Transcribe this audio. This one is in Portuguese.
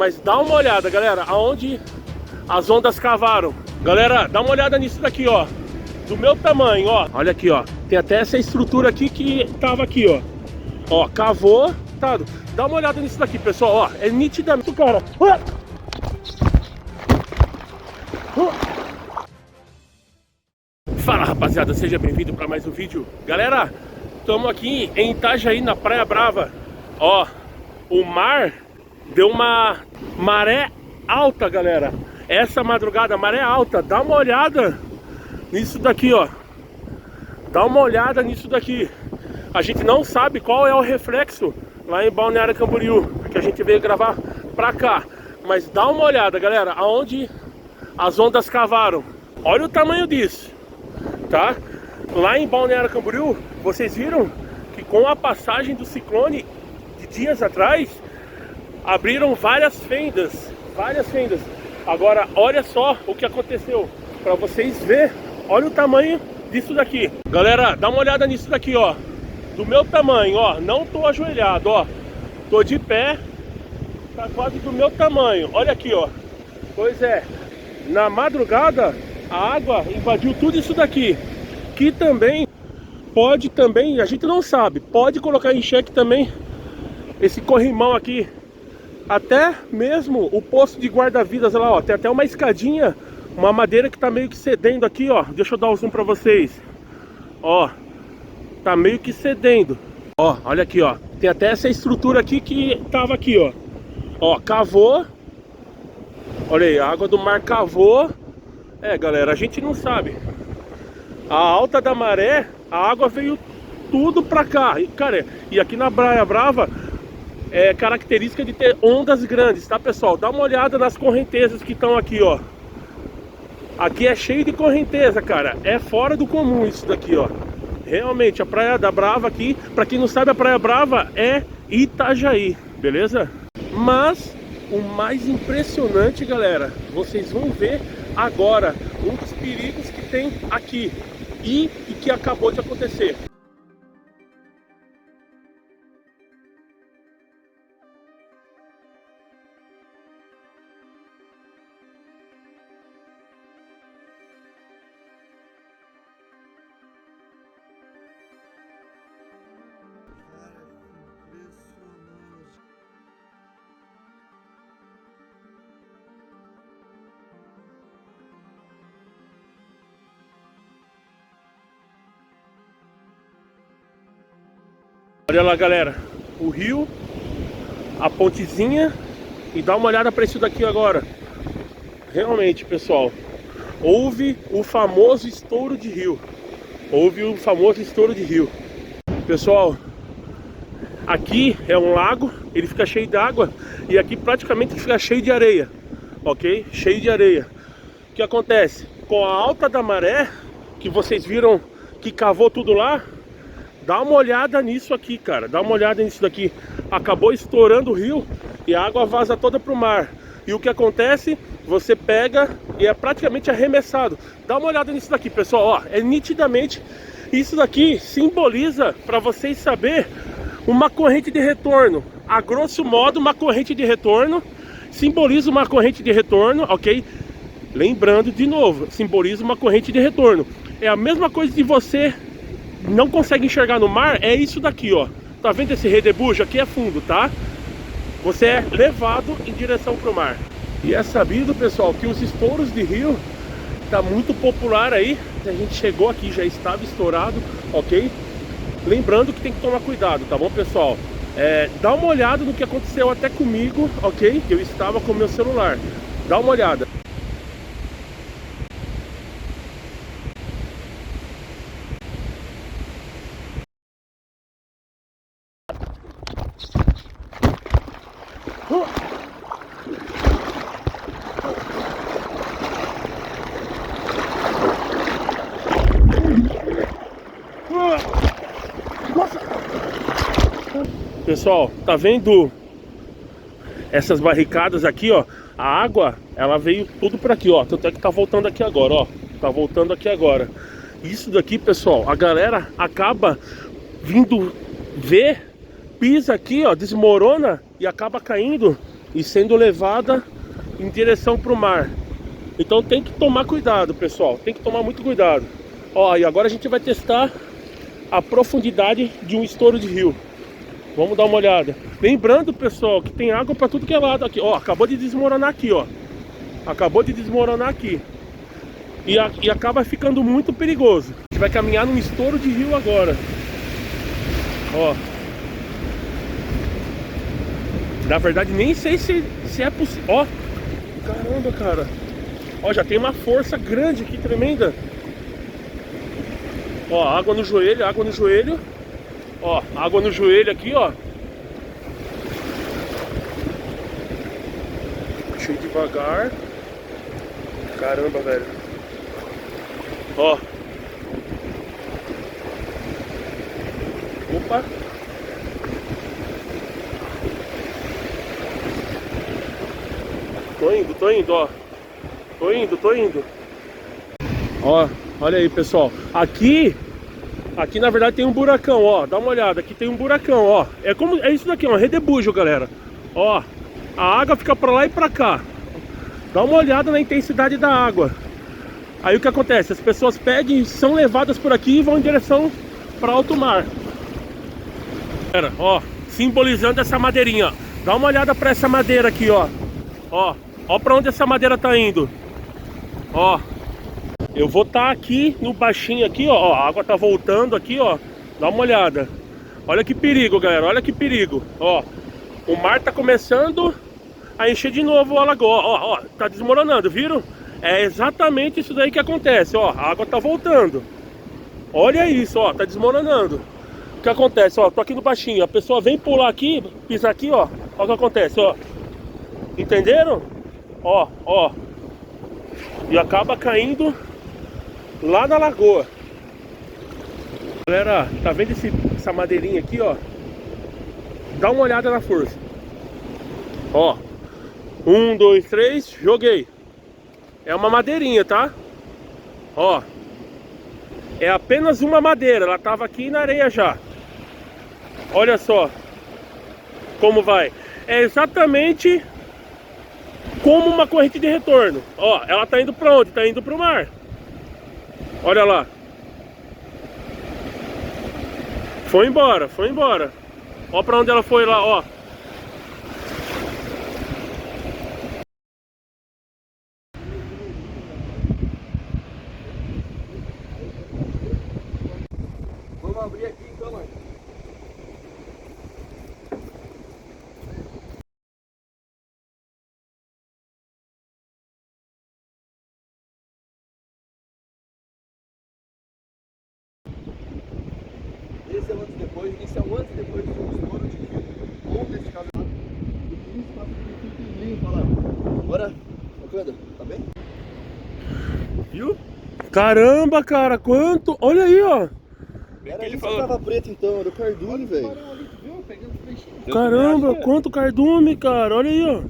Mas dá uma olhada, galera, aonde as ondas cavaram. Galera, dá uma olhada nisso daqui, ó. Do meu tamanho, ó. Olha aqui, ó. Tem até essa estrutura aqui que tava aqui, ó. Ó, cavou, tá? Dá uma olhada nisso daqui, pessoal, ó. É nitidamente, cara. Fala, rapaziada, seja bem-vindo para mais um vídeo. Galera, estamos aqui em Itajaí, na Praia Brava. Ó, o mar deu uma maré alta, galera. Essa madrugada, maré alta. Dá uma olhada nisso daqui, ó. Dá uma olhada nisso daqui. A gente não sabe qual é o reflexo lá em Balneário Camboriú, que a gente veio gravar pra cá. Mas dá uma olhada, galera, aonde as ondas cavaram. Olha o tamanho disso, tá? Lá em Balneário Camboriú, vocês viram que com a passagem do ciclone de dias atrás, abriram várias fendas. Agora, olha só o que aconteceu, para vocês verem. Olha o tamanho disso daqui. Galera, dá uma olhada nisso daqui, ó. Do meu tamanho, ó. Não tô ajoelhado, ó. Tô de pé. Tá quase do meu tamanho. Olha aqui, ó. Pois é. Na madrugada, a água invadiu tudo isso daqui. Que também pode também, a gente não sabe, pode colocar em xeque também esse corrimão aqui. Até mesmo o posto de guarda-vidas lá, ó. Tem até uma escadinha, uma madeira que tá meio que cedendo aqui, ó. Deixa eu dar um zoom pra vocês. Ó, tá meio que cedendo. Ó, olha aqui, ó. Tem até essa estrutura aqui que tava aqui, ó. Ó, cavou. Olha aí, a água do mar cavou. É, galera, a gente não sabe. A alta da maré, a água veio tudo pra cá. E, cara, e aqui na Praia Brava é característica de ter ondas grandes, tá, pessoal? Dá uma olhada nas correntezas que estão aqui, ó. Aqui é cheio de correnteza, cara. É fora do comum isso daqui, ó. Realmente, a Praia da Brava aqui, pra quem não sabe, a Praia Brava é Itajaí, beleza? Mas o mais impressionante, galera, vocês vão ver agora um dos perigos que tem aqui e que acabou de acontecer. Olha lá, galera, o rio, a pontezinha, e dá uma olhada para isso daqui agora. Realmente, pessoal, houve o famoso estouro de rio. Pessoal, aqui é um lago, ele fica cheio de água, e aqui praticamente fica cheio de areia, ok? Cheio de areia. O que acontece? Com a alta da maré, que vocês viram que cavou tudo lá, dá uma olhada nisso aqui, cara. Dá uma olhada nisso daqui. Acabou estourando o rio e a água vaza toda pro mar. E o que acontece? Você pega e é praticamente arremessado. Dá uma olhada nisso daqui, pessoal. Ó, é nitidamente. Isso daqui simboliza, para vocês saberem, uma corrente de retorno. A grosso modo, uma corrente de retorno. Simboliza uma corrente de retorno, ok? Lembrando de novo, simboliza uma corrente de retorno. É a mesma coisa de você não consegue enxergar no mar, é isso daqui, ó. Tá vendo esse redebujo? Aqui é fundo, tá? Você é levado em direção pro mar. E é sabido, pessoal, que os estouros de rio tá muito popular aí. A gente chegou aqui, já estava estourado, ok? Lembrando que tem que tomar cuidado, tá bom, pessoal? Dá uma olhada no que aconteceu até comigo, ok? Eu estava com o meu celular. Dá uma olhada. Pessoal, tá vendo essas barricadas aqui, ó? A água, ela veio tudo por aqui, ó. Tanto é que tá voltando aqui agora, ó. Tá voltando aqui agora. Isso daqui, pessoal, a galera acaba vindo ver, pisa aqui, ó, desmorona e acaba caindo e sendo levada em direção para o mar. Então tem que tomar cuidado, pessoal, tem que tomar muito cuidado. Ó, e agora a gente vai testar a profundidade de um estouro de rio. Vamos dar uma olhada. Lembrando, pessoal, que tem água para tudo que é lado aqui. Ó, acabou de desmoronar aqui, ó. Acabou de desmoronar aqui. E acaba ficando muito perigoso. A gente vai caminhar num estouro de rio agora. Ó. Na verdade, nem sei se é possível. Ó. Caramba, cara. Ó, já tem uma força grande aqui, tremenda. Ó, água no joelho, água no joelho. Ó, água no joelho aqui, ó. Deixa eu ir devagar. Caramba, velho. Ó. Opa. Tô indo, ó. Tô indo. Ó, olha aí, pessoal. Aqui na verdade tem um buracão, ó. Dá uma olhada, aqui tem um buracão, ó. É isso daqui, ó, redebujo, galera. Ó, a água fica pra lá e pra cá. Dá uma olhada na intensidade da água. Aí o que acontece? As pessoas pegam, são levadas por aqui e vão em direção para alto mar. Galera, ó, simbolizando essa madeirinha, ó. Dá uma olhada para essa madeira aqui, ó. Ó para onde essa madeira tá indo. Ó. Eu vou estar aqui no baixinho aqui, ó. A água tá voltando aqui, ó. Dá uma olhada. Olha que perigo, galera. Olha que perigo. Ó. O mar tá começando a encher de novo a lagoa. Ó, tá desmoronando, viram? É exatamente isso daí que acontece, ó. A água tá voltando. Olha isso, ó, tá desmoronando. O que acontece, ó, tô aqui no baixinho. A pessoa vem pular aqui, pisar aqui, ó. Olha o que acontece, ó. Entenderam? Ó. E acaba caindo lá na lagoa. Galera, tá vendo essa madeirinha aqui, ó? Dá uma olhada na força. Ó. 1, 2, 3, joguei. É uma madeirinha, tá? Ó. É apenas uma madeira. Ela tava aqui na areia já. Olha só como vai. É exatamente como uma corrente de retorno. Ó, ela tá indo pra onde? Tá indo pro mar. Olha lá. Foi embora, foi embora. Ó pra onde ela foi lá, ó. Vamos abrir aqui então, mãe. Esse é o antes e depois, esse é o antes e depois do estouro de rio. Ou nesse caso, o espaço que limpo lá. Bora, Wakanda, tá bem? Viu? Caramba, cara, quanto? Olha aí, ó. Era ele falou que tava preto então, era o cardume, velho. Caramba, quanto cardume, cara. Olha aí, ó.